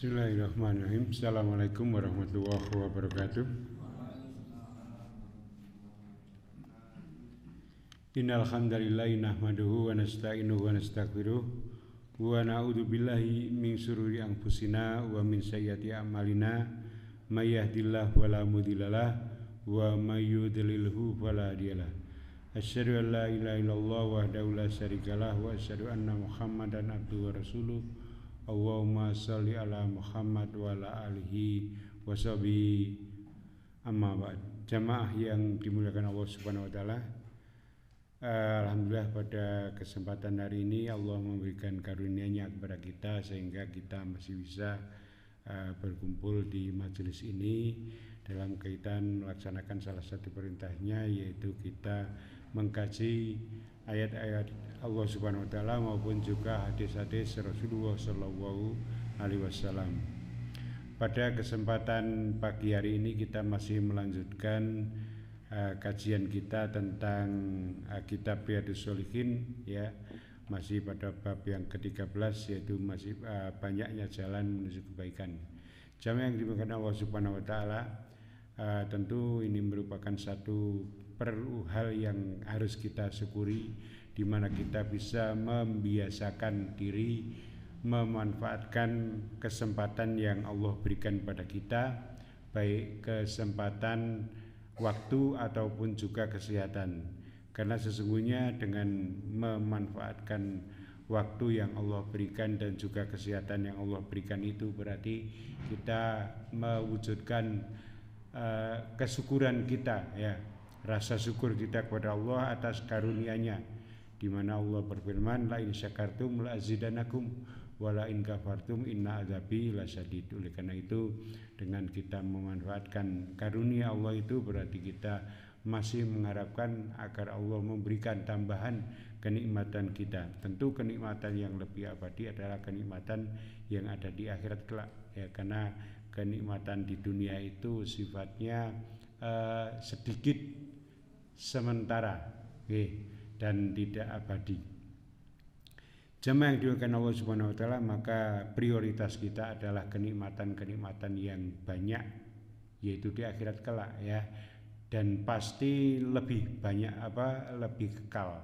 Bismillahirrahmanirrahim. Assalamualaikum warahmatullahi wabarakatuh. Innal hamdalillahi nahmaduhu wa nasta'inuhu wa nastaghfiruh wa na'udzu billahi min syururi anfusina wa min sayyiati a'malina may yahdihillahu fala mudhillalah wa may yudlilhu fala hadiyalah. Asyhadu an la ilaha illallah wahdahu la syarikalah wa asyhadu anna Muhammadan abduhu wa rasuluh. Allahumma sholli ala Muhammad wa ala alihi wa sahbihi amma ba'd. Jamaah yang dimuliakan Allah Subhanahu wa taala. Alhamdulillah pada kesempatan hari ini Allah memberikan karunia-Nya kepada kita sehingga kita masih bisa berkumpul di majelis ini dalam kaitan melaksanakan salah satu perintahnya, yaitu kita mengkaji ayat-ayat Allah Subhanahu wa taala maupun juga hadis-hadis Rasulullah sallallahu alaihi wasallam. Pada kesempatan pagi hari ini kita masih melanjutkan kajian kita tentang kitab Riyadhus Shalihin, ya, masih pada bab yang ke-13, yaitu masih banyaknya jalan menuju kebaikan. Jamaah yang dimuliakan Allah Subhanahu wa taala, tentu ini merupakan satu hal yang harus kita syukuri, di mana kita bisa membiasakan diri memanfaatkan kesempatan yang Allah berikan pada kita, baik kesempatan waktu ataupun juga kesehatan. Karena sesungguhnya dengan memanfaatkan waktu yang Allah berikan dan juga kesehatan yang Allah berikan itu berarti kita mewujudkan kesyukuran kita, ya, rasa syukur kita kepada Allah atas karunia-Nya, di mana Allah berfirman, la in syakartum la azidanakum wa la in kafartum inna adzabi lasyadid. Oleh karena itu, dengan kita memanfaatkan karunia Allah itu berarti kita masih mengharapkan agar Allah memberikan tambahan kenikmatan kita. Tentu kenikmatan yang lebih abadi adalah kenikmatan yang ada di akhirat kelak, ya, karena kenikmatan di dunia itu sifatnya sedikit sementara, dan tidak abadi. Jemaah yang dimuliakan Allah Subhanahu wa taala, maka prioritas kita adalah kenikmatan-kenikmatan yang banyak, yaitu di akhirat kelak, ya, dan pasti lebih banyak, lebih kekal,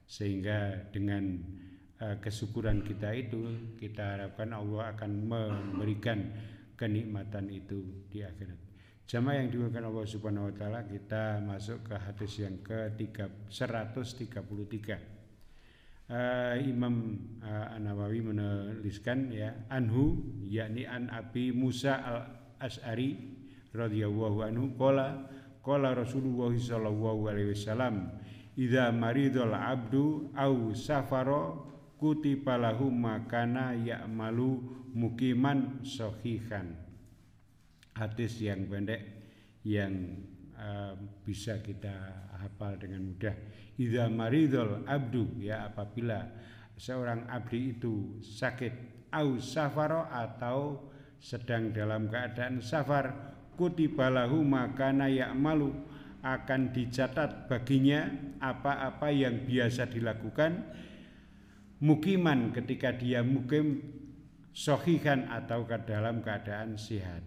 sehingga dengan kesyukuran kita itu kita harapkan Allah akan memberikan kenikmatan itu di akhirat. Jamaah yang dimuliakan Allah Subhanahu wa taala, kita masuk ke hadis yang ke-133. Imam An-Nawawi menuliskan, ya, anhu, yakni an Abi Musa al-Asy'ari radhiyallahu anhu qala Rasulullah sallallahu alaihi wasallam, idza maridul abdu au safara kutiba lahu makana ya'malu muqiman sahihan. Hadis yang pendek yang bisa kita hafal dengan mudah. Idza maridul abdu, ya, apabila seorang abdi itu sakit, au safaro, atau sedang dalam keadaan safar, kutiba lahu makana ya'malu, akan dicatat baginya apa-apa yang biasa dilakukan, mukiman, ketika dia mukim, sahihan, atau dalam keadaan sehat.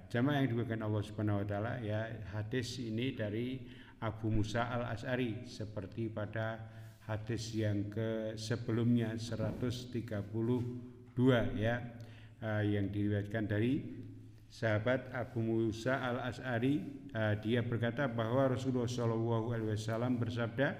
Jamaah yang dimuliakan Allah Subhanahu wa taala, ya, hadis ini dari Abu Musa al-Asy'ari seperti pada hadis yang sebelumnya 132, ya, yang diriwayatkan dari sahabat Abu Musa al-Asy'ari. Dia berkata bahwa Rasulullah sallallahu alaihi wasallam bersabda,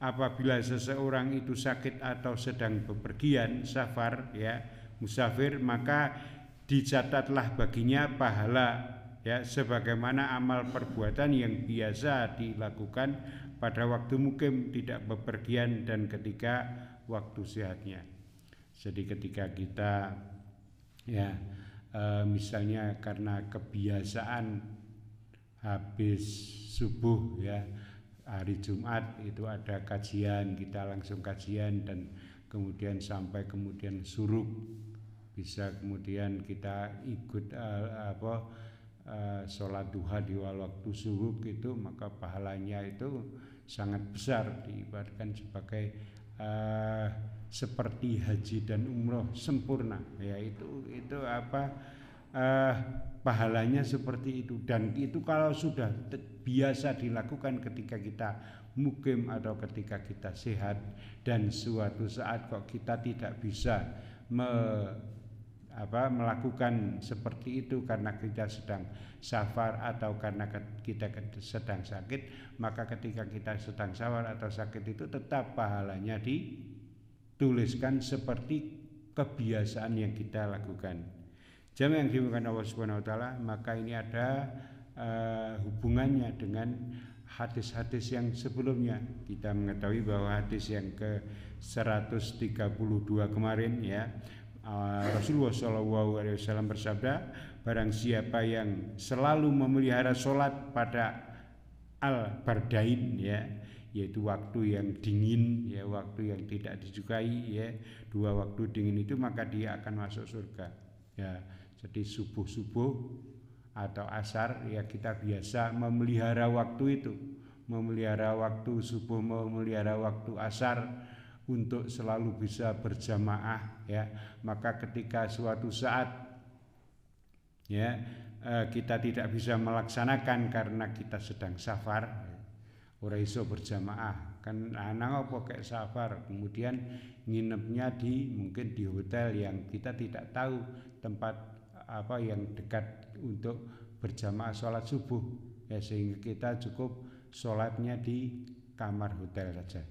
apabila seseorang itu sakit atau sedang bepergian, safar, ya, musafir, maka dicatatlah baginya pahala, ya, sebagaimana amal perbuatan yang biasa dilakukan pada waktu mukim, tidak bepergian, dan ketika waktu sehatnya. Jadi ketika kita, ya, misalnya karena kebiasaan habis subuh, ya, hari Jumat itu ada kajian, kita langsung kajian, dan kemudian sampai kemudian suruk, bisa kemudian kita ikut sholat duha di waktu subuh itu, maka pahalanya itu sangat besar, diibaratkan sebagai seperti haji dan umroh sempurna, ya itu pahalanya seperti itu. Dan itu kalau sudah biasa dilakukan ketika kita mukim atau ketika kita sehat, dan suatu saat kok kita tidak bisa melakukan seperti itu karena kita sedang safar atau karena kita sedang sakit, maka ketika kita sedang safar atau sakit itu tetap pahalanya dituliskan seperti kebiasaan yang kita lakukan. Jamaah yang dimuliakan Allah Subhanahu wa taala, maka ini ada hubungannya dengan hadis-hadis yang sebelumnya. Kita mengetahui bahwa hadis yang ke-132 kemarin, ya, Rasulullah SAW bersabda, barang siapa yang selalu memelihara sholat pada al-bardain, ya, yaitu waktu yang dingin, ya, waktu yang tidak disukai, ya, dua waktu dingin itu, maka dia akan masuk surga, ya. Jadi subuh atau asar, ya, kita biasa memelihara waktu itu, memelihara waktu subuh, memelihara waktu asar untuk selalu bisa berjamaah, ya. Maka ketika suatu saat, ya, kita tidak bisa melaksanakan karena kita sedang safar, ora iso berjamaah, kan anak apa kayak safar, kemudian nginepnya mungkin di hotel yang kita tidak tahu tempat yang dekat untuk berjamaah sholat subuh, ya, sehingga kita cukup sholatnya di kamar hotel saja.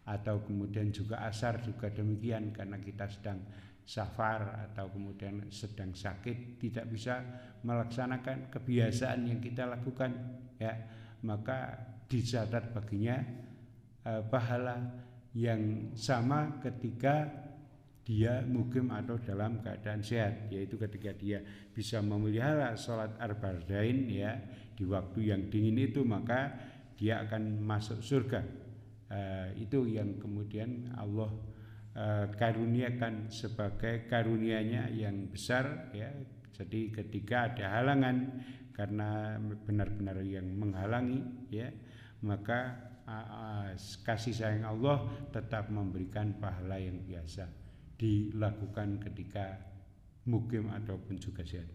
Atau kemudian juga asar juga demikian, karena kita sedang safar atau kemudian sedang sakit, tidak bisa melaksanakan kebiasaan yang kita lakukan, ya, maka dicatat baginya pahala yang sama ketika dia mukim atau dalam keadaan sehat, yaitu ketika dia bisa memelihara sholat al-bardain, ya, di waktu yang dingin itu, maka dia akan masuk surga. Itu yang kemudian Allah karuniakan sebagai karunia-Nya yang besar, ya. Jadi ketika ada halangan karena benar-benar yang menghalangi, ya, maka kasih sayang Allah tetap memberikan pahala yang biasa dilakukan ketika mukim ataupun juga sehat.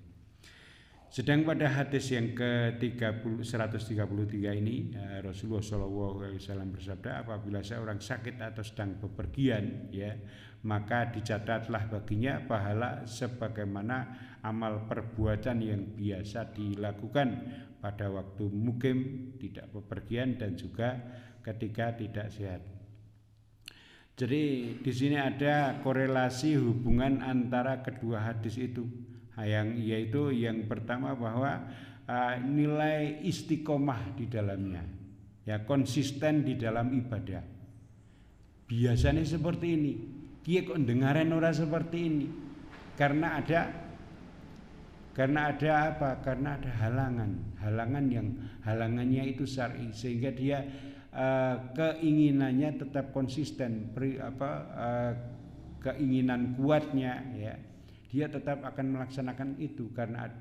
Sedang pada hadis yang ke-133 ini, Rasulullah SAW bersabda, apabila seorang sakit atau sedang bepergian, ya, maka dicatatlah baginya pahala sebagaimana amal perbuatan yang biasa dilakukan pada waktu mukim, tidak bepergian, dan juga ketika tidak sehat. Jadi di sini ada korelasi hubungan antara kedua hadis itu, yaitu yang pertama bahwa nilai istiqomah di dalamnya, ya, konsisten di dalam ibadah. Biasanya seperti ini, dia kok dengaran orang seperti ini, karena ada apa? Karena ada halangannya itu syar'i, sehingga dia keinginannya tetap konsisten, keinginan kuatnya, ya, dia tetap akan melaksanakan itu,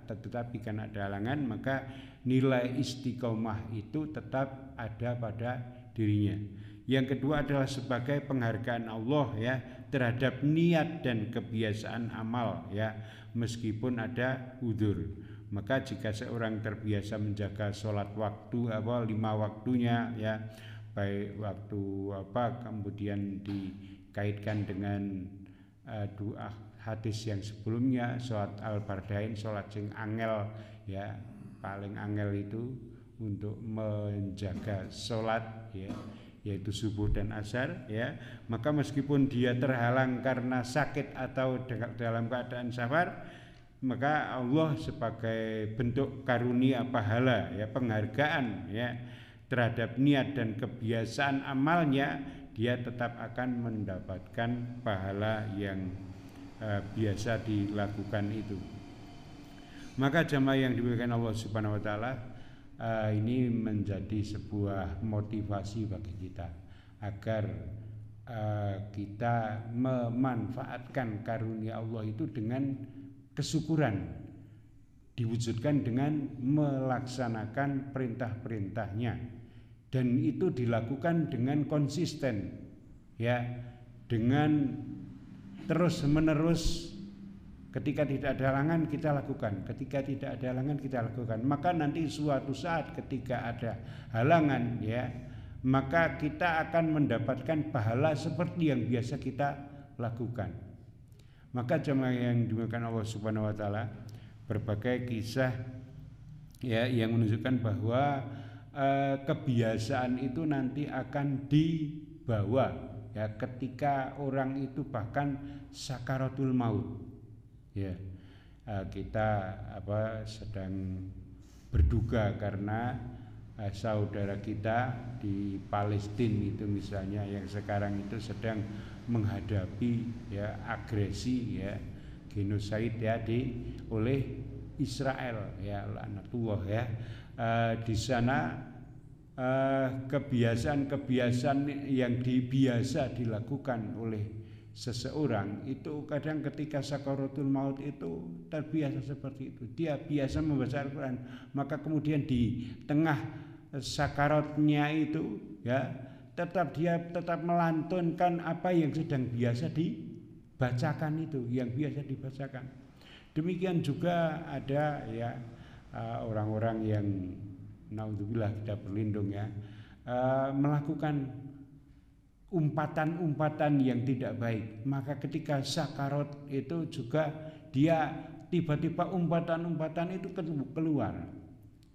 tetapi karena ada halangan, maka nilai istiqomah itu tetap ada pada dirinya. Yang kedua adalah sebagai penghargaan Allah, ya, terhadap niat dan kebiasaan amal, ya, meskipun ada udzur. Maka jika seorang terbiasa menjaga sholat waktu 5 waktunya, ya, baik waktu kemudian dikaitkan dengan doa hadis yang sebelumnya, sholat al-bardain, sholat sing angel, ya, paling angel itu untuk menjaga sholat, ya, yaitu subuh dan asar, ya, maka meskipun dia terhalang karena sakit atau dalam keadaan safar, maka Allah sebagai bentuk karunia pahala, ya, penghargaan, ya, terhadap niat dan kebiasaan amalnya, dia tetap akan mendapatkan pahala yang biasa dilakukan itu. Maka jamaah yang dimuliakan Allah Subhanahu wa taala, ini menjadi sebuah motivasi bagi kita agar kita memanfaatkan karunia Allah itu dengan kesyukuran, diwujudkan dengan melaksanakan perintah-perintahnya, dan itu dilakukan dengan konsisten, ya, dengan terus menerus. Ketika tidak ada halangan kita lakukan, ketika tidak ada halangan kita lakukan. Maka nanti suatu saat ketika ada halangan ya, maka kita akan mendapatkan pahala seperti yang biasa kita lakukan. Maka jemaah yang dimuliakan Allah Subhanahu wa taala, berbagai kisah ya yang menunjukkan bahwa kebiasaan itu nanti akan dibawa ya ketika orang itu bahkan sakaratul maut. Ya, kita sedang berduka karena saudara kita di Palestina itu misalnya yang sekarang itu sedang menghadapi ya agresi ya genosid ya oleh Israel ya laknatullah ya. Di sana kebiasaan-kebiasaan yang biasa dilakukan oleh seseorang itu kadang ketika sakaratul maut itu terbiasa seperti itu. Dia biasa membaca Al-Quran, maka kemudian di tengah sakaratnya itu ya dia tetap melantunkan apa yang sedang biasa dibacakan itu, yang biasa dibacakan. Demikian juga ada ya orang-orang yang naudzubillah kita berlindung ya melakukan umpatan-umpatan yang tidak baik. Maka ketika sakarat itu juga dia tiba-tiba umpatan-umpatan itu keluar.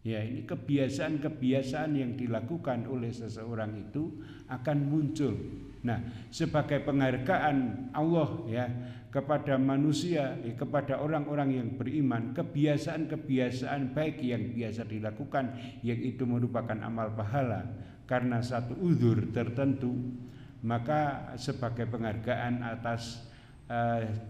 Ya, ini kebiasaan-kebiasaan yang dilakukan oleh seseorang itu akan muncul. Nah, sebagai penghargaan Allah ya kepada manusia, kepada orang-orang yang beriman, kebiasaan-kebiasaan baik yang biasa dilakukan yang itu merupakan amal pahala karena satu uzur tertentu, maka sebagai penghargaan atas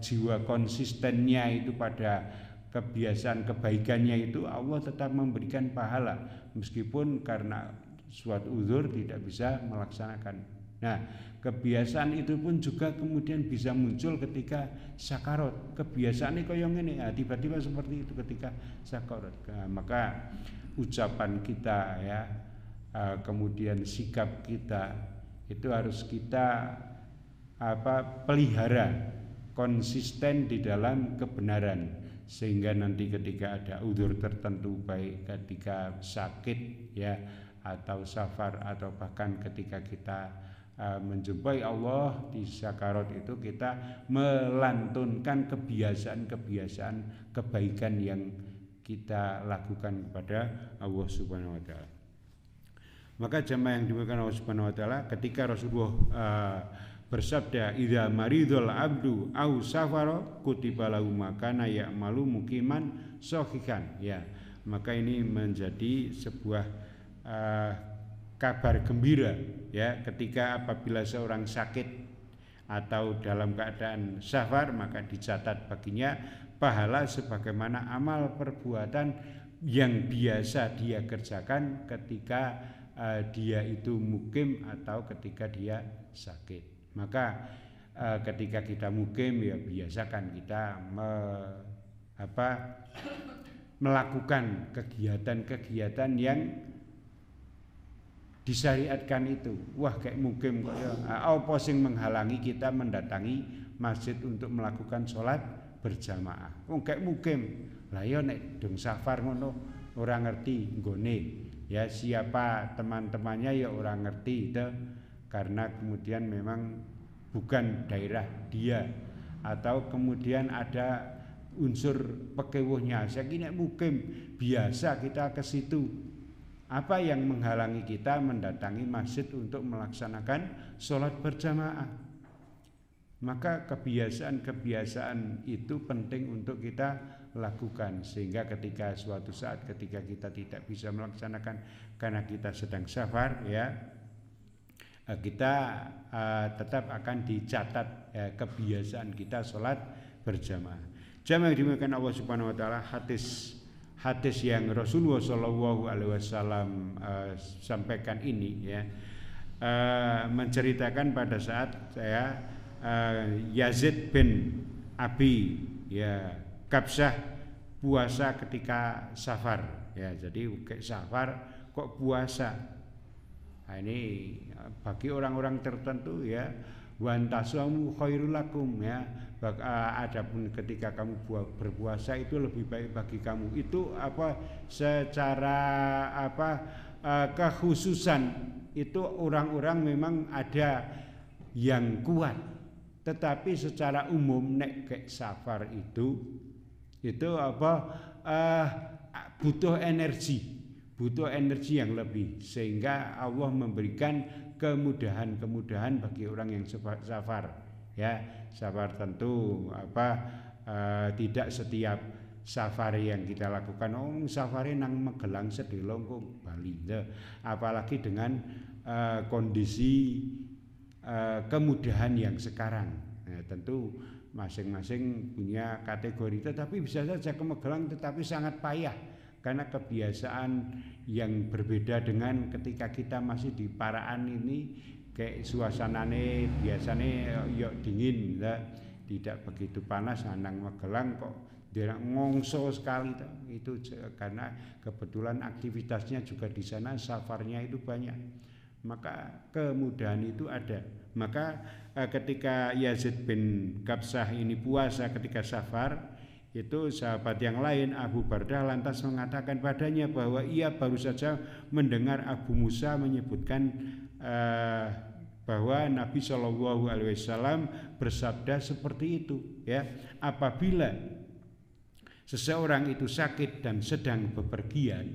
jiwa konsistennya itu pada kebiasaan kebaikannya itu, Allah tetap memberikan pahala meskipun karena suatu uzur tidak bisa melaksanakan. Nah, kebiasaan itu pun juga kemudian bisa muncul ketika sakarat. Kebiasaan ini koyong ini ya, tiba-tiba seperti itu ketika sakarat. Nah, maka ucapan kita ya kemudian sikap kita itu harus kita pelihara konsisten di dalam kebenaran, sehingga nanti ketika ada uzur tertentu baik ketika sakit ya atau safar atau bahkan ketika kita menjumpai Allah di sakarat itu kita melantunkan kebiasaan-kebiasaan kebaikan yang kita lakukan kepada Allah Subhanahu wa taala. Maka jemaah yang dimuliakan Allah Subhanahu wa taala, ketika Rasulullah bersabda idza maridul abdu au safara kutiba lahu makana ya'malu muqiman sahihan ya, maka ini menjadi sebuah kabar gembira ya ketika apabila seorang sakit atau dalam keadaan safar, maka dicatat baginya pahala sebagaimana amal perbuatan yang biasa dia kerjakan ketika dia itu mukim atau ketika dia sakit. Maka ketika kita mukim ya biasakan kita melakukan kegiatan-kegiatan yang disyariatkan itu. Wah kayak mukim kok ya. Apa sing menghalangi kita mendatangi masjid untuk melakukan sholat berjamaah? Kayak mukim. Lah ya nek dong safar ngono ora ngerti nggone. Ya siapa teman-temannya ya orang ngerti itu, karena kemudian memang bukan daerah dia atau kemudian ada unsur pekewuhnya. Saya kira mukim biasa kita ke situ. Apa yang menghalangi kita mendatangi masjid untuk melaksanakan sholat berjamaah? Maka kebiasaan-kebiasaan itu penting untuk kita lakukan, sehingga ketika suatu saat ketika kita tidak bisa melaksanakan karena kita sedang safar ya, kita tetap akan dicatat kebiasaan kita sholat berjamaah. Jamaah dimuliakan Allah Subhanahu wa taala, hadis yang Rasulullah Shallallahu Alaihi Wasallam sampaikan ini ya menceritakan pada saat saya Yazid bin Abi ya Kabsah puasa ketika safar ya, jadi kayak safar kok puasa. Nah, ini bagi orang-orang tertentu ya wa antasumu khairul lakum ya. Adapun ketika kamu berpuasa itu lebih baik bagi kamu. Itu secara kekhususan itu orang-orang memang ada yang kuat, tetapi secara umum nek kayak safar itu butuh energi yang lebih, sehingga Allah memberikan kemudahan bagi orang yang safar ya. Safar tentu tidak setiap safari yang kita lakukan safari nang Magelang sedelong kok Bali apalagi dengan kondisi kemudahan yang sekarang. Tentu masing-masing punya kategori, tetapi bisa saja ke Magelang tetapi sangat payah karena kebiasaan yang berbeda dengan ketika kita masih di Paraan ini. Kayak suasanane biasanya dingin tidak begitu panas. Nang Magelang kok dia ngongso sekali itu karena kebetulan aktivitasnya juga di sana, safarnya itu banyak, maka kemudahan itu ada. Maka ketika Yazid bin Kabsah ini puasa ketika safar, itu sahabat yang lain Abu Bardah lantas mengatakan padanya bahwa ia baru saja mendengar Abu Musa menyebutkan bahwa Nabi Shallallahu Alaihi Wasallam bersabda seperti itu ya, apabila seseorang itu sakit dan sedang bepergian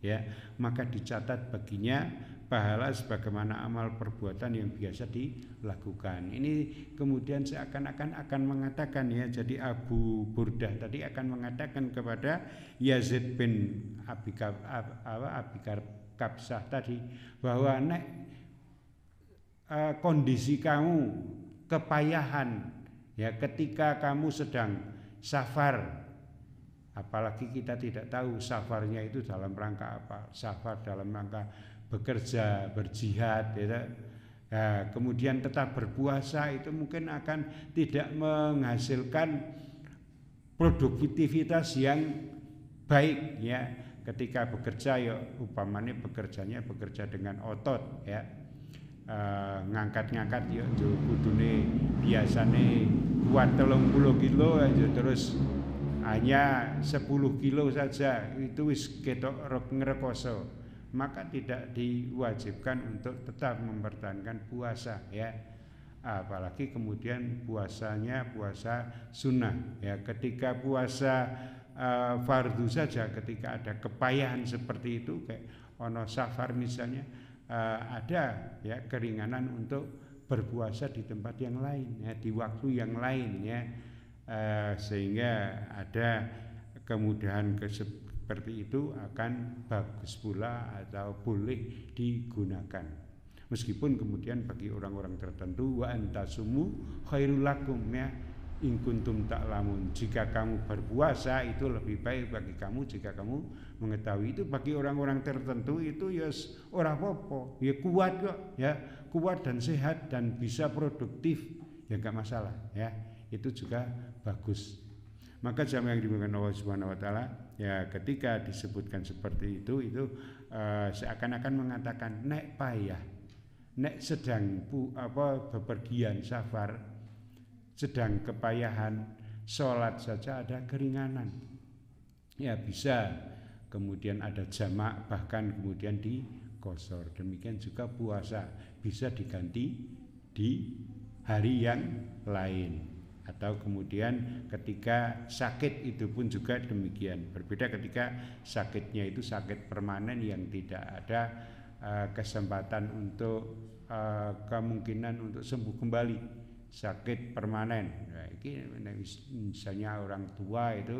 ya, maka dicatat baginya pahala sebagaimana amal perbuatan yang biasa dilakukan. Ini kemudian seakan-akan akan mengatakan ya, jadi Abu Burdah tadi akan mengatakan kepada Yazid bin Abi Kabsah tadi bahwa kondisi kamu kepayahan ya ketika kamu sedang safar, apalagi kita tidak tahu safarnya itu dalam rangka apa, safar dalam rangka bekerja, berjihad ya. Kemudian tetap berpuasa itu mungkin akan tidak menghasilkan produktivitas yang baik ya. Ketika bekerja ya umpamanya bekerja dengan otot ya, ngangkat ya kudune biasane kuat 30 kilo aja terus hanya 10 kilo saja itu wis ketok ngrekoso, maka tidak diwajibkan untuk tetap mempertahankan puasa ya. Apalagi kemudian puasanya puasa sunnah ya. Ketika puasa fardu saja, ketika ada kepayahan seperti itu kayak ono safar misalnya, ada ya keringanan untuk berpuasa di tempat yang lain ya, di waktu yang lain ya, sehingga ada kemudahan seperti itu akan bagus pula atau boleh digunakan. Meskipun kemudian bagi orang-orang tertentu wa antasumu khairul lakum ya, in kuntum ta'lamun, jika kamu berpuasa itu lebih baik bagi kamu jika kamu mengetahui. Itu bagi orang-orang tertentu itu ya ora apa-apa, ya kuat kok ya, kuat dan sehat dan bisa produktif ya enggak masalah ya, itu juga bagus. Maka jamaah yang dimuliakan Allah Subhanahu wa taala ya, ketika disebutkan seperti itu seakan-akan mengatakan nek payah, nek sedang bepergian safar, sedang kepayahan, sholat saja ada keringanan ya, bisa kemudian ada jamak, bahkan kemudian dikosor. Demikian juga puasa bisa diganti di hari yang lain, atau kemudian ketika sakit itu pun juga demikian. Berbeda ketika sakitnya itu sakit permanen yang tidak ada kesempatan untuk kemungkinan untuk sembuh kembali, sakit permanen. Nah, ini misalnya orang tua itu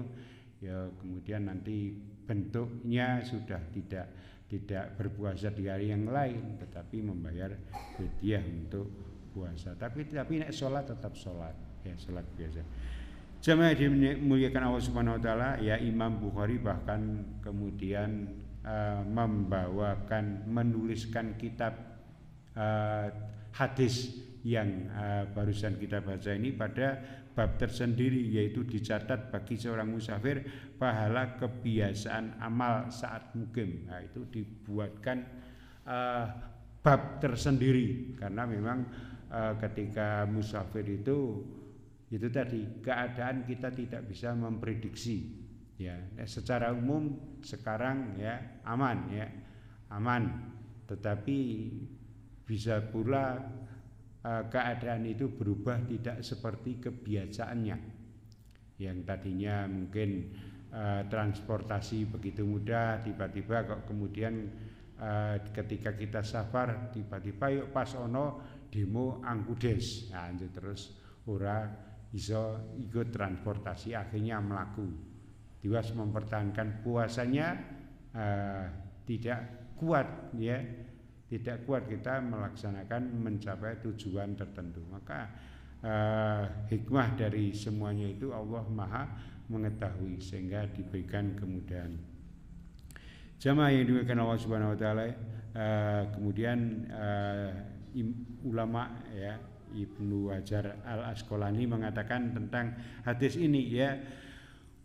ya kemudian nanti bentuknya sudah tidak berpuasa di hari yang lain, tetapi membayar fidyah untuk puasa. Tapi nek sholat tetap sholat ya, sholat biasa. Jamaah dimuliakan Allah Subhanahu wa taala ya, Imam Bukhari bahkan kemudian menuliskan kitab hadis yang barusan kita baca ini pada bab tersendiri, yaitu dicatat bagi seorang musafir pahala kebiasaan amal saat mukim. Nah, itu dibuatkan bab tersendiri karena memang ketika musafir itu tadi keadaan kita tidak bisa memprediksi ya. Secara umum sekarang ya aman, tetapi bisa pula keadaan itu berubah tidak seperti kebiasaannya. Yang tadinya mungkin transportasi begitu mudah, tiba-tiba kok kemudian ketika kita safar tiba-tiba yuk pas ono demo angkudes, nah itu terus ora iso ikut transportasi, akhirnya melaku. Tiwas mempertahankan puasanya tidak kuat ya, tidak kuat kita melaksanakan mencapai tujuan tertentu. Maka hikmah dari semuanya itu Allah Maha mengetahui sehingga diberikan kemudahan. Jamaah yang dimuliakan Allah Subhanahu wa taala, kemudian ulama ya Ibnu Hajar Al-Asqalani mengatakan tentang hadis ini ya,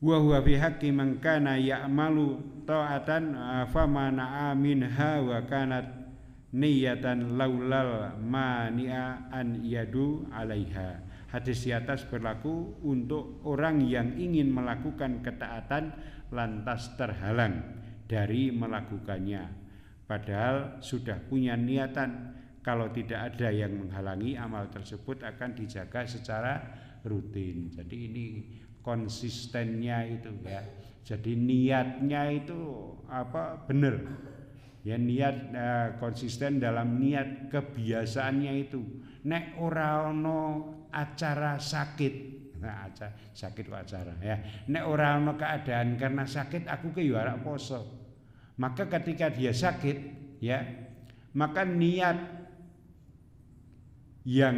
wa huwa fi haqqi man kana ya'malu ta'atan famana'a minha wa kanat niyatan laulal mani'a an yadu 'alaiha. Hadis di atas berlaku untuk orang yang ingin melakukan ketaatan lantas terhalang dari melakukannya, padahal sudah punya niatan. Kalau tidak ada yang menghalangi, amal tersebut akan dijaga secara rutin. Jadi ini konsistennya itu ya. Jadi niatnya itu benar. Ya niat konsisten dalam niat kebiasaannya itu. Nek ora ono acara sakit, nah sakit acara ya. Nek ora ono keadaan karena sakit aku ke ora poso. Maka ketika dia sakit ya, maka niat yang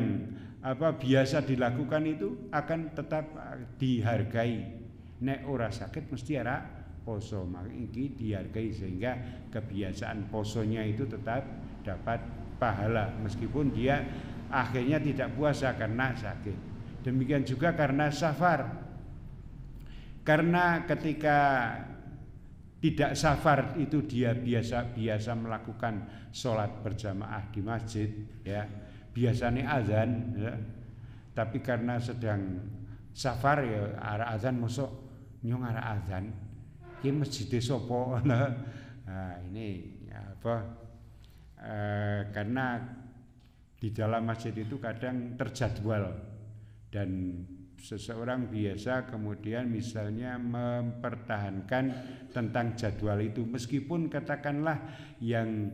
biasa dilakukan itu akan tetap dihargai. Nek ora sakit mesti ora poso, maka ini dihargai sehingga kebiasaan posonya itu tetap dapat pahala meskipun dia akhirnya tidak puasa karena sakit. Demikian juga karena safar. Karena ketika tidak safar itu dia biasa melakukan sholat berjamaah di masjid ya. Biasanya azan ya. Tapi karena sedang safar ya arah azan mosok nyong arah azan ki masjid sopo. Nah ini karena di dalam masjid itu kadang terjadwal dan seseorang biasa kemudian misalnya mempertahankan tentang jadwal itu meskipun katakanlah yang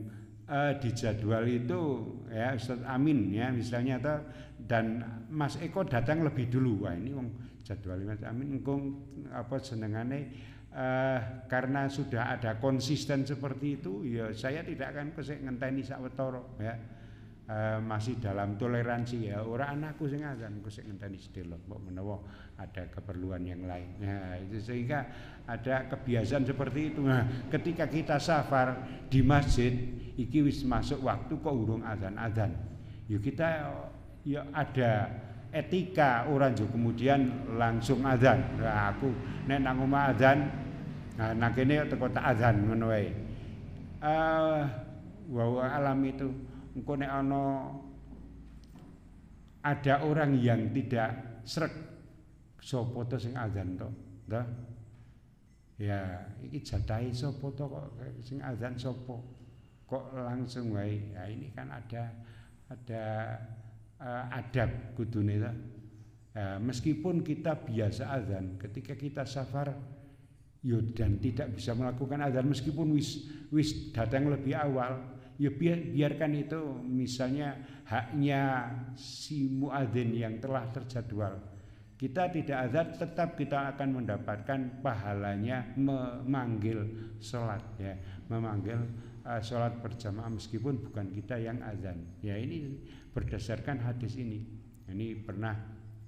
di jadwal itu ya Ustaz Amin ya misalnya dan Mas Eko datang lebih dulu. Wah ini jadwal Mas Amin senengane karena sudah ada konsisten seperti itu ya saya tidak akan kesek ngenteni sawetara ya. Masih dalam toleransi ya orang anakku sing azan kesek ngenteni sedelok mbok menawa ada keperluan yang lain. Nah itu sehingga ada kebiasaan seperti itu. Nah ketika kita safar di masjid iki wis masuk waktu kok urung azan-azan. Ya kita ya ada etika orang juga kemudian langsung azan. Nah, aku nek nang omah azan, nah kene teko tak azan ngono wae. Wa alam itu engko nek ada orang yang tidak srek sapa to sing azan to. Ya iki jatahe sapa to kok sing azan sapa? Kok langsung wae. Ya ini kan ada adab kudune ta. Meskipun kita biasa azan, ketika kita safar dan tidak bisa melakukan azan meskipun wis datang lebih awal, ya biarkan itu misalnya haknya si muadzin yang telah terjadwal. Kita tidak azan tetap kita akan mendapatkan pahalanya memanggil sholat ya, memanggil sholat berjamaah meskipun bukan kita yang azan. Ya ini berdasarkan hadis ini. Ini pernah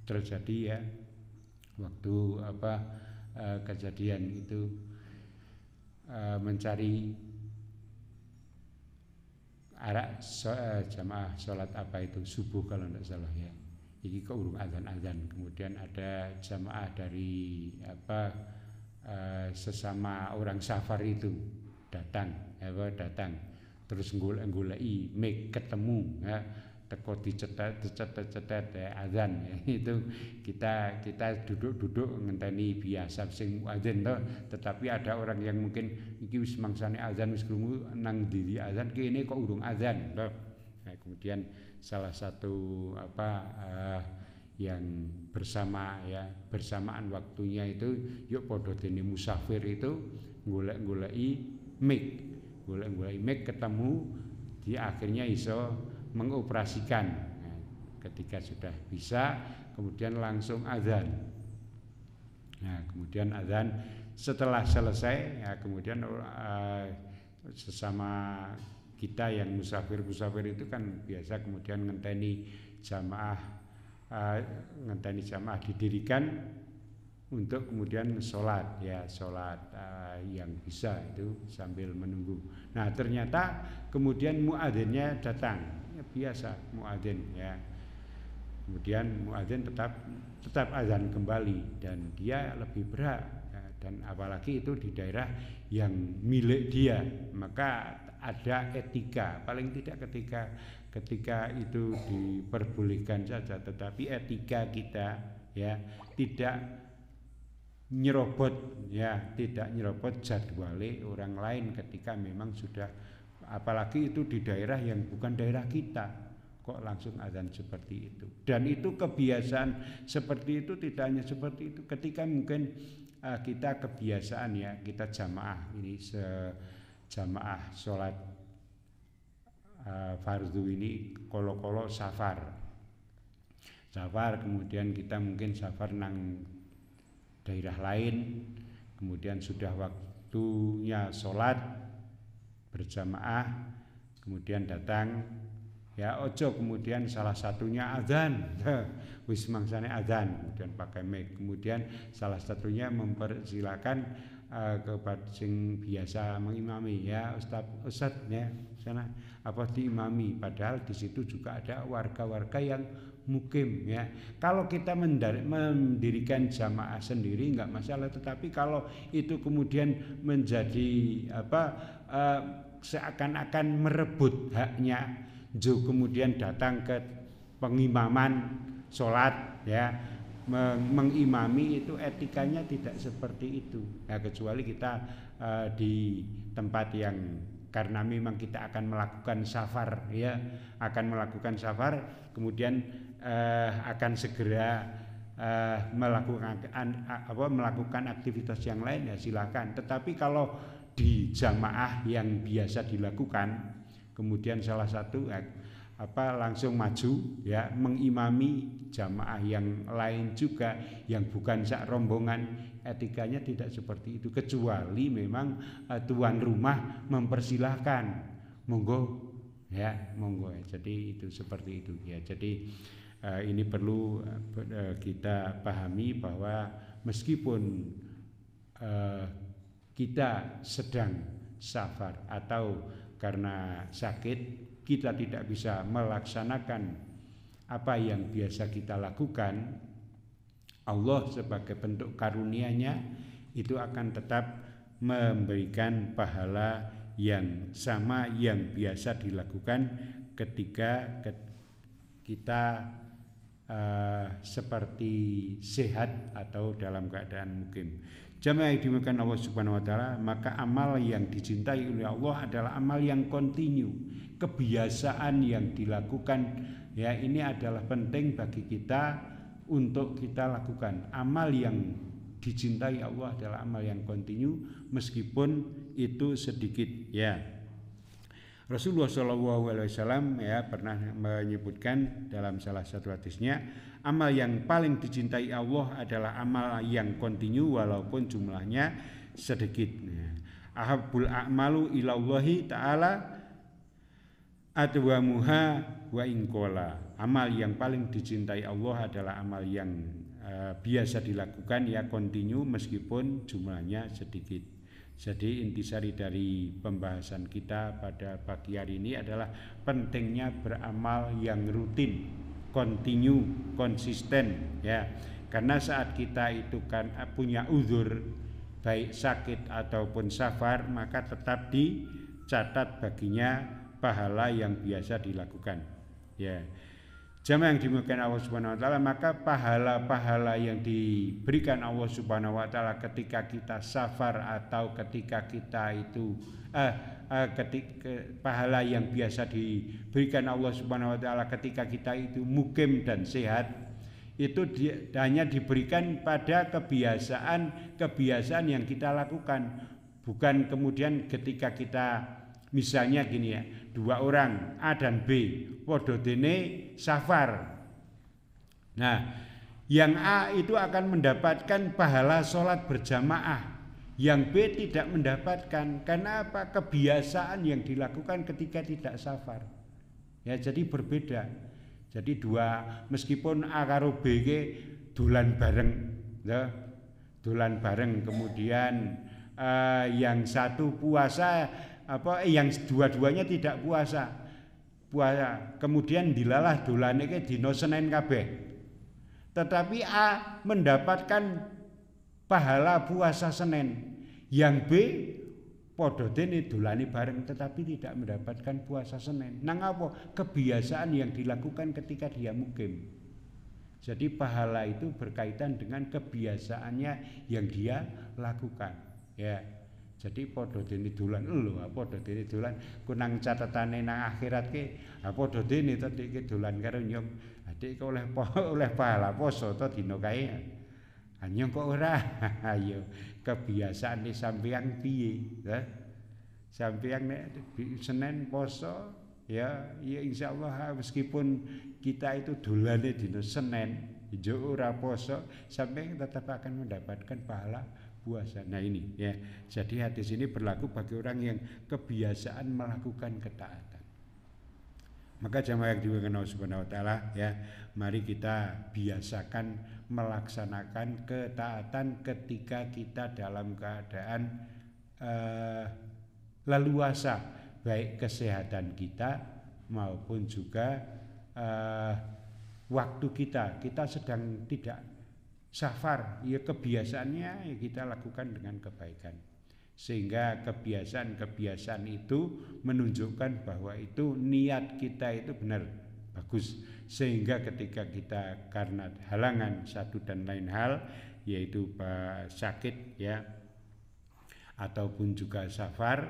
terjadi ya waktu kejadian itu mencari arah jamaah sholat itu subuh kalau tidak salah ya. Ini kok urung azan-azan. Kemudian ada jamaah dari sesama orang safar itu datang terus nggoleki ketemu ya. teko dicetet ya, azan ya. Itu kita duduk ngenteni biasa sing muadzin toh, tetapi ada orang yang mungkin iki wis mangsane azan wis krungu nang diri azan kene kok urung azan toh. Nah, kemudian salah satu yang bersamaan waktunya itu yuk podo dene musafir itu golek-goleki mic ketemu di akhirnya iso mengoperasikan. Nah, ketika sudah bisa kemudian langsung azan. Nah, kemudian azan setelah selesai ya kemudian sesama kita yang musafir itu kan biasa kemudian ngenteni jamaah didirikan untuk kemudian sholat yang bisa itu sambil menunggu. Nah, ternyata kemudian muadzinnya datang. Ya, biasa muadzin ya. Kemudian muadzin tetap azan kembali dan dia lebih berat ya, dan apalagi itu di daerah yang milik dia, maka ada etika. Paling tidak ketika itu diperbolehkan saja, tetapi etika kita ya tidak nyerobot jadwale orang lain ketika memang sudah, apalagi itu di daerah yang bukan daerah kita, kok langsung azan seperti itu. Dan itu kebiasaan seperti itu tidak hanya seperti itu, ketika mungkin kita kebiasaan ya kita jamaah jamaah sholat fardu ini kolo safar kemudian kita mungkin safar nang daerah lain, kemudian sudah waktunya sholat berjamaah, kemudian datang ya ojo kemudian salah satunya azan wis mangsane azan kemudian pakai mic, kemudian salah satunya mempersilakan kepada sing biasa mengimami ya ustaz ya sana diimami, padahal di situ juga ada warga-warga yang mukim ya. Kalau kita mendirikan jamaah sendiri enggak masalah, tetapi kalau itu kemudian menjadi seakan-akan merebut haknya kemudian datang ke pengimaman sholat ya, mengimami, itu etikanya tidak seperti itu. Nah, kecuali kita di tempat yang karena memang kita akan melakukan safar ya, kemudian akan segera melakukan aktivitas yang lain ya silakan. Tetapi kalau di jamaah yang biasa dilakukan, kemudian salah satu langsung maju ya mengimami jamaah yang lain juga yang bukan sak rombongan, etikanya tidak seperti itu, kecuali memang tuan rumah mempersilahkan monggo ya. Jadi itu seperti itu ya. Jadi ini perlu kita pahami bahwa meskipun kita sedang safar atau karena sakit kita tidak bisa melaksanakan apa yang biasa kita lakukan, Allah sebagai bentuk karunia-Nya itu akan tetap memberikan pahala yang sama yang biasa dilakukan ketika kita seperti sehat atau dalam keadaan mukim. Jamaah yang dimuliakan Allah Subhanahu wa taala, maka amal yang dicintai oleh Allah adalah amal yang kontinu, kebiasaan yang dilakukan ya. Ini adalah penting bagi kita untuk kita lakukan. Amal yang dicintai Allah adalah amal yang kontinu meskipun itu sedikit ya. Rasulullah SAW ya pernah menyebutkan dalam salah satu hadisnya, amal yang paling dicintai Allah adalah amal yang kontinu walaupun jumlahnya sedikit. Ahabbul a'malu ilallahi ta'ala adwamuha wa inqala. Amal yang paling dicintai Allah adalah amal yang biasa dilakukan ya kontinu meskipun jumlahnya sedikit. Jadi intisari dari pembahasan kita pada pagi hari ini adalah pentingnya beramal yang rutin, kontinu, konsisten ya. Karena saat kita itu kan punya uzur baik sakit ataupun safar, maka tetap dicatat baginya pahala yang biasa dilakukan. Ya. Jamaah yang dimuliakan Allah Subhanahu wa taala, maka pahala-pahala yang diberikan Allah Subhanahu wa taala ketika kita safar atau ketika kita itu pahala yang biasa diberikan Allah Subhanahu wa taala ketika kita itu mukim dan sehat, itu hanya diberikan pada kebiasaan yang kita lakukan, bukan kemudian ketika kita misalnya gini ya, 2 orang A dan B padha dene safar. Nah, yang A itu akan mendapatkan pahala sholat berjamaah, yang B tidak mendapatkan. Karena apa? Kebiasaan yang dilakukan ketika tidak safar. Ya, jadi berbeda. Jadi meskipun A karo B dolan bareng, ya, dolan bareng, kemudian yang satu puasa yang dua-duanya tidak puasa, kemudian dilalah dolane ke dina Senin kabeh, tetapi A mendapatkan pahala puasa Senin, yang B padha dene dolane bareng tetapi tidak mendapatkan puasa Senin. Nang apa? Kebiasaan yang dilakukan ketika dia mukim. Jadi pahala itu berkaitan dengan kebiasaannya yang dia lakukan, ya. Jadi padha dene dolan lho, padha dene dolan kunang catetane nang akhirat ke, padha dene to iki dolan karo nyong. Adik kok oleh pahala poso to dina kae. Nyong kok ora. Ayo kebiasaan sampeyan piye, ya? Sampeyan nek Senin poso, ya insyaallah meskipun kita itu dolane dina Senin, jo ora poso, sampeyan tetap akan mendapatkan pahala puasa. Nah ini ya, jadi hadis ini berlaku bagi orang yang kebiasaan melakukan ketaatan. Maka jamaah yang dimuliakan Allah Subhanahu wa taala, ya, mari kita biasakan melaksanakan ketaatan ketika kita dalam keadaan leluasa, baik kesehatan kita maupun juga waktu kita sedang tidak safar, ya kebiasaannya ya kita lakukan dengan kebaikan, sehingga kebiasaan itu menunjukkan bahwa itu niat kita itu benar bagus, sehingga ketika kita karena halangan satu dan lain hal, yaitu sakit ya ataupun juga safar,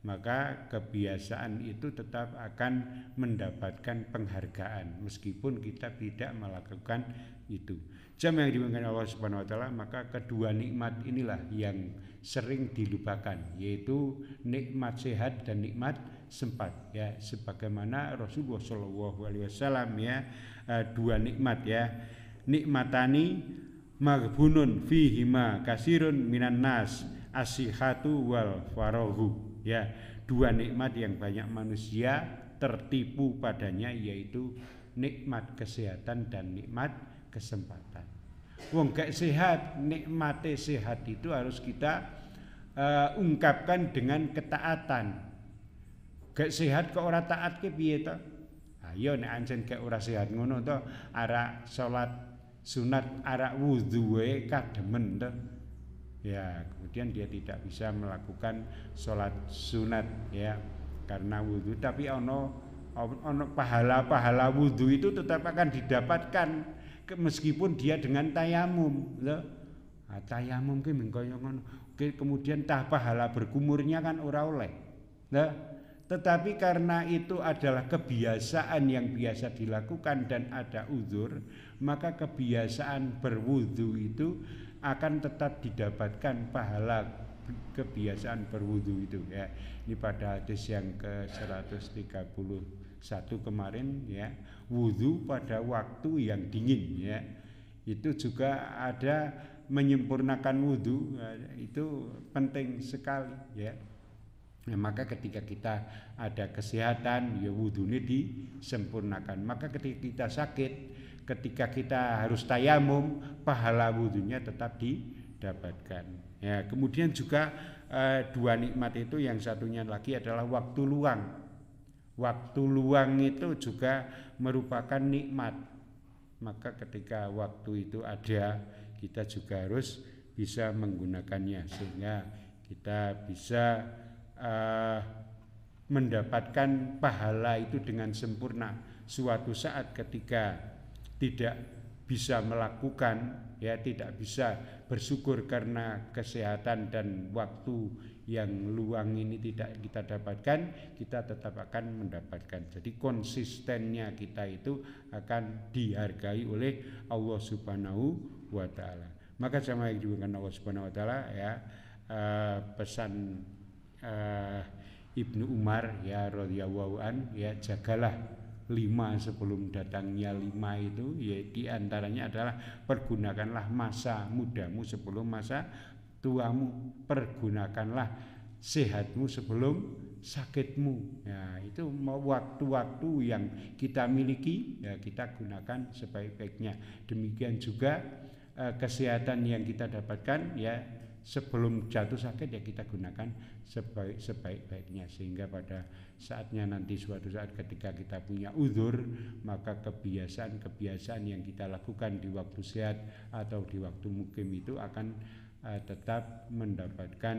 maka kebiasaan itu tetap akan mendapatkan penghargaan meskipun kita tidak melakukan itu. Jamaah yang dimuliakan Allah Subhanahu wa taala, maka kedua nikmat inilah yang sering dilupakan, yaitu nikmat sehat dan nikmat sempat, ya, sebagaimana Rasulullah sallallahu alaihi wasallam, ya, dua nikmat, ya, nikmatani maghbunun fihima kasirun minan nas as-sihhatu wal farahu, ya, dua nikmat yang banyak manusia tertipu padanya, yaitu nikmat kesehatan dan nikmat kesempatan. Wong gak sehat, nikmate sehat itu harus kita ungkapkan dengan ketaatan. Gak sehat kok ora taat ke piye to? Ayo nek ancen gak ora sehat ngono to, arak salat sunat, arak wudu wae kademen to. Ya, kemudian dia tidak bisa melakukan salat sunat, ya, karena wudu, tapi ono pahala wudu itu tetap akan didapatkan meskipun dia dengan tayamum, loh. Nah, tayamum ki mengkoyo ngono. Kemudian pahala berkumurnya kan ora oleh. Nah, tetapi karena itu adalah kebiasaan yang biasa dilakukan dan ada uzur, maka kebiasaan berwudu itu akan tetap didapatkan pahala kebiasaan berwudu itu, ya. Ini pada hadis yang ke-131 kemarin, ya, wudu pada waktu yang dingin, ya, itu juga ada menyempurnakan wudu, itu penting sekali, ya. Nah, maka ketika kita ada kesehatan, ya wudu ini disempurnakan. Maka ketika kita sakit, ketika kita harus tayamum, pahala wudunya tetap didapatkan. Ya, kemudian juga dua nikmat itu, yang satunya lagi adalah waktu luang. Waktu luang itu juga merupakan nikmat. Maka ketika waktu itu ada, kita juga harus bisa menggunakannya, sehingga kita bisa mendapatkan pahala itu dengan sempurna. Suatu saat ketika tidak bisa melakukan, ya tidak bisa bersyukur karena kesehatan dan waktu yang luang ini tidak kita dapatkan, kita tetap akan mendapatkan. Jadi konsistennya kita itu akan dihargai oleh Allah Subhanahu wa taala. Maka sama yang dibutuhkan Allah Subhanahu wa taala, ya, pesan Ibnu Umar, ya radhiyallahu an, ya jagalah 5 sebelum datangnya 5 itu, ya diantaranya adalah pergunakanlah masa mudamu sebelum masa tuamu, pergunakanlah sehatmu sebelum sakitmu. Ya, itu waktu-waktu yang kita miliki, ya kita gunakan sebaik-baiknya. Demikian juga kesehatan yang kita dapatkan, ya sebelum jatuh sakit, ya kita gunakan sebaik-baiknya, sehingga pada saatnya nanti suatu saat ketika kita punya uzur, maka kebiasaan-kebiasaan yang kita lakukan di waktu sehat atau di waktu mukim itu akan tetap mendapatkan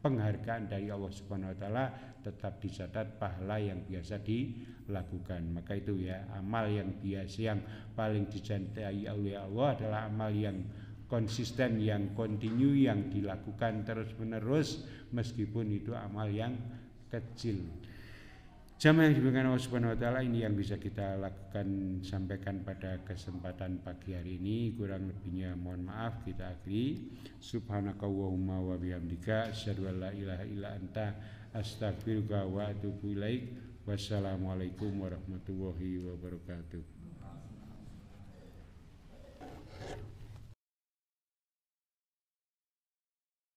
penghargaan dari Allah Subhanahu wa taala, tetap dicatat pahala yang biasa dilakukan. Maka itu, ya, amal yang biasa yang paling dicintai oleh Allah adalah amal yang konsisten, yang kontinu, yang dilakukan terus-menerus meskipun itu amal yang kecil. Jamaah yang dimuliakan Allah Subhanahu wa taala, ini yang bisa kita lakukan sampaikan pada kesempatan pagi hari ini. Kurang lebihnya mohon maaf, kita akhiri. Subhanakallahumma wa bihamdika asyhadu an la ilaha illa anta astaghfiruka wa atubu ilaik. Wassalamualaikum warahmatullahi wabarakatuh.